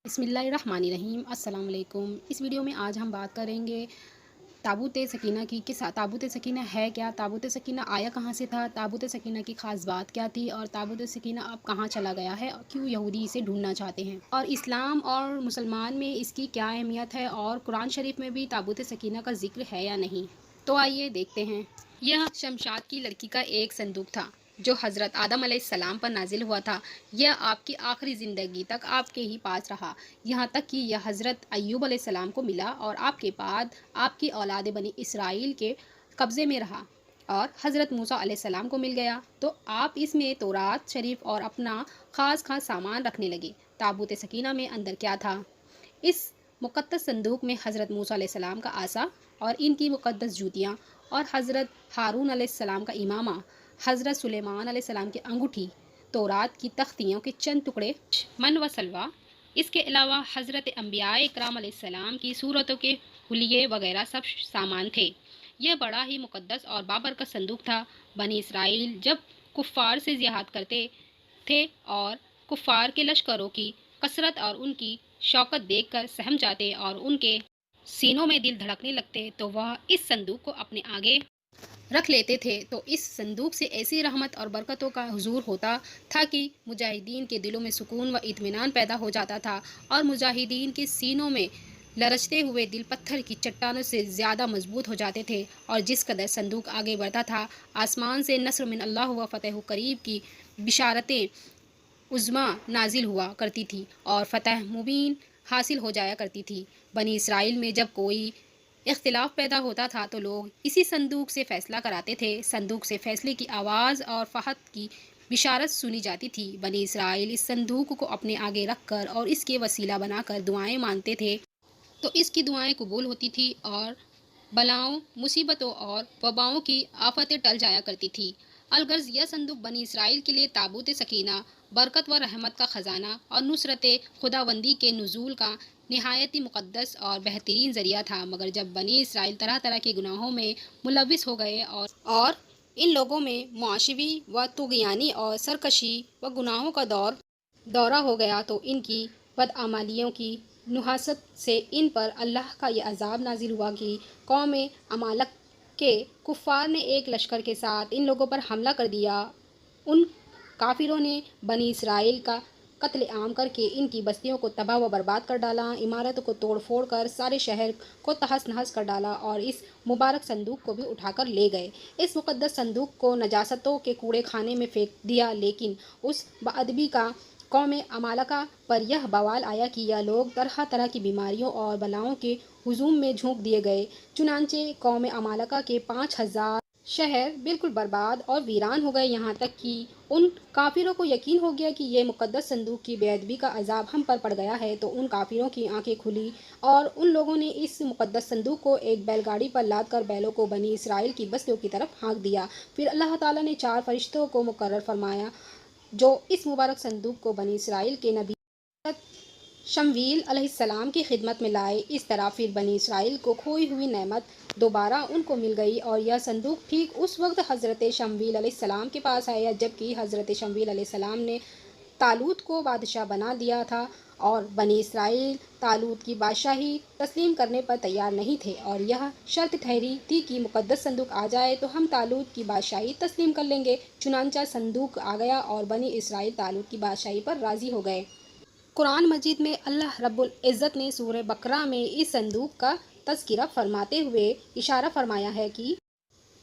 بسم اللہ الرحمن الرحیم۔ السلام علیکم۔ اس ویڈیو میں آج ہم بات کریں گے تابوت سکینہ کی کہ تابوت سکینہ ہے کیا، تابوت سکینہ آیا کہاں سے تھا، تابوت سکینہ کی خاص بات کیا تھی، اور تابوت سکینہ اب کہاں چلا گیا ہے، کیوں یہودی اسے ڈھونڈنا چاہتے ہیں، اور اسلام اور مسلمان میں اس کی کیا اہمیت ہے، اور قرآن شریف میں بھی تابوت سکینہ کا ذکر ہے یا نہیں۔ تو آئیے دیکھتے ہیں۔ یہ شمشاد کی لڑکی کا ایک صندوق تھا جو حضرت آدم علیہ السلام پر نازل ہوا تھا۔ یہ آپ کی آخری زندگی تک آپ کے ہی پاس رہا، یہاں تک کہ یہ حضرت ایوب علیہ السلام کو ملا اور آپ کے بعد آپ کی اولاد بنی اسرائیل کے قبضے میں رہا، اور حضرت موسیٰ علیہ السلام کو مل گیا تو آپ اس میں تورات شریف اور اپنا خاص سامان رکھنے لگے۔ تابوت سکینہ میں اندر کیا تھا؟ اس مقدس صندوق میں حضرت موسیٰ علیہ السلام کا عصا اور ان کی مقدس جوتیاں، اور حضرت ہارون علیہ السلام کا امامہ، حضرت سلیمان علیہ السلام کی انگوٹھی، تورات کی تختیوں کے چند ٹکڑے، من و سلوہ۔ اس کے علاوہ حضرت انبیاء اکرام علیہ السلام کی صورتوں کے حلیے وغیرہ سب سامان تھے۔ یہ بڑا ہی مقدس اور بابرکت صندوق تھا۔ بنی اسرائیل جب کفار سے جہاد کرتے تھے اور کفار کے لشکروں کی کثرت اور ان کی شوکت دیکھ کر سہم جاتے اور ان کے سینوں میں دل دھڑکنے لگتے تو وہ اس صندوق کو اپنے آگے رکھ لیتے تھے، تو اس صندوق سے ایسی رحمت اور برکتوں کا حضور ہوتا تھا کہ مجاہدین کے دلوں میں سکون و اطمینان پیدا ہو جاتا تھا، اور مجاہدین کے سینوں میں لرزتے ہوئے دل پتھر کی چٹانوں سے زیادہ مضبوط ہو جاتے تھے۔ اور جس قدر صندوق آگے بڑھتا تھا، آسمان سے نصر من اللہ و فتح قریب کی بشارتیں عظمیٰ نازل ہوا کرتی تھی اور فتح مبین حاصل ہو جایا کرتی تھی۔ بنی اسرائیل میں جب کوئی اختلاف پیدا ہوتا تھا تو لوگ اسی صندوق سے فیصلہ کراتے تھے۔ صندوق سے فیصلے کی آواز اور فتح کی بشارت سنی جاتی تھی۔ بنی اسرائیل اس صندوق کو اپنے آگے رکھ کر اور اس کے وسیلہ بنا کر دعائیں مانگتے تھے تو اس کی دعائیں قبول ہوتی تھی، اور بلاؤں، مصیبتوں اور وباؤں کی آفتیں ٹل جایا کرتی تھی۔ الغرض یہ صندوق بنی اسرائیل کے لیے تابوت سکینہ، برکت و رحمت کا خزانہ اور نصرت خداوندی کے نزول کا نہایتی مقدس اور بہترین ذریعہ تھا۔ مگر جب بنی اسرائیل طرح طرح کے گناہوں میں ملوث ہو گئے اور ان لوگوں میں معاشی و طغیانی اور سرکشی و گناہوں کا دورہ ہو گیا تو ان کی بدعمالیوں کی نحاست سے ان پر اللہ کا یہ عذاب نازل ہوا کہ قوم عمالق کے کفار نے ایک لشکر کے ساتھ ان لوگوں پر حملہ کر دیا۔ ان کافروں نے بنی اسرائیل کا قتل عام کر کے ان کی بستیوں کو تباہ و برباد کر ڈالا، عمارتوں کو توڑ پھوڑ کر سارے شہر کو تہس نہس کر ڈالا، اور اس مبارک صندوق کو بھی اٹھا کر لے گئے۔ اس مقدس صندوق کو نجاستوں کے کوڑے خانے میں پھینک دیا، لیکن اس بادبی کا قوم عمالقہ پر یہ بوال آیا کہ یہ لوگ طرح طرح کی بیماریوں اور بلاؤں کے ہجوم میں جھونک دیے گئے۔ چنانچہ قوم عمالقہ کے 5000 شہر بالکل برباد اور ویران ہو گئے، یہاں تک کہ ان کافروں کو یقین ہو گیا کہ یہ مقدس صندوق کی بے ادبی کا عذاب ہم پر پڑ گیا ہے، تو ان کافروں کی آنکھیں کھلی اور ان لوگوں نے اس مقدس صندوق کو ایک بیل گاڑی پر لاد کر بیلوں کو بنی اسرائیل کی بستیوں کی طرف ہانک دیا۔ پھر اللہ تعالیٰ نے 4 فرشتوں کو مقرر فرمایا جو اس مبارک صندوق کو بنی اسرائیل کے نبی شمویل علیہ السلام کی خدمت میں لائے۔ اس طرح پھر بنی اسرائیل کو کھوئی ہوئی نعمت دوبارہ ان کو مل گئی، اور یہ صندوق ٹھیک اس وقت حضرت شمویل علیہ السلام کے پاس آیا جبکہ حضرت شمویل علیہ السلام نے طالوت کو بادشاہ بنا دیا تھا، اور بنی اسرائیل طالوت کی بادشاہی تسلیم کرنے پر تیار نہیں تھے، اور یہ شرط ٹھہری تھی کہ مقدس صندوق آ جائے تو ہم طالوت کی بادشاہی تسلیم کر لیں گے۔ چنانچہ صندوق آ گیا اور بنی اسرائیل طالوت کی بادشاہی پر راضی ہو گئے۔ قرآن مجید میں اللہ رب العزت نے سورہ بقرہ میں اس صندوق کا تذکرہ فرماتے ہوئے اشارہ فرمایا ہے کہ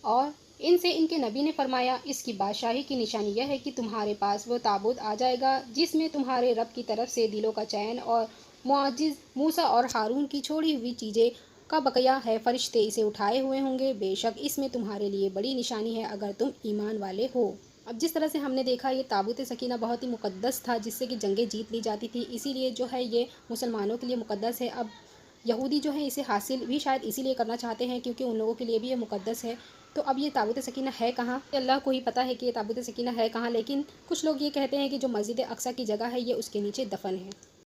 اور ان سے ان کے نبی نے فرمایا، اس کی بادشاہی کی نشانی یہ ہے کہ تمہارے پاس وہ تابوت آ جائے گا جس میں تمہارے رب کی طرف سے دلوں کا چین اور معجز موسیٰ اور ہارون کی چھوڑی ہوئی چیزیں کا بقیہ ہے۔ فرشتے اسے اٹھائے ہوئے ہوں گے، بے شک اس میں تمہارے لیے بڑی نشانی ہے اگر تم ایمان والے ہو۔ اب جس طرح سے ہم نے دیکھا یہ تابوت سکینہ بہت ہی مقدس تھا جس سے کہ جنگیں جیت لی جاتی تھی، اسی لیے جو ہے یہ مسلمانوں کے لیے مقدس ہے۔ اب یہودی جو ہے اسے حاصل بھی شاید اسی لیے کرنا چاہتے ہیں کیونکہ ان لوگوں کے لیے بھی یہ مقدس ہے۔ تو اب یہ تابوت سکینہ ہے کہاں؟ اللہ کو ہی پتہ ہے کہ یہ تابوت سکینہ ہے کہاں، لیکن کچھ لوگ یہ کہتے ہیں کہ جو مسجد اقصیٰ کی جگہ ہے یہ اس کے نیچے دفن ہے۔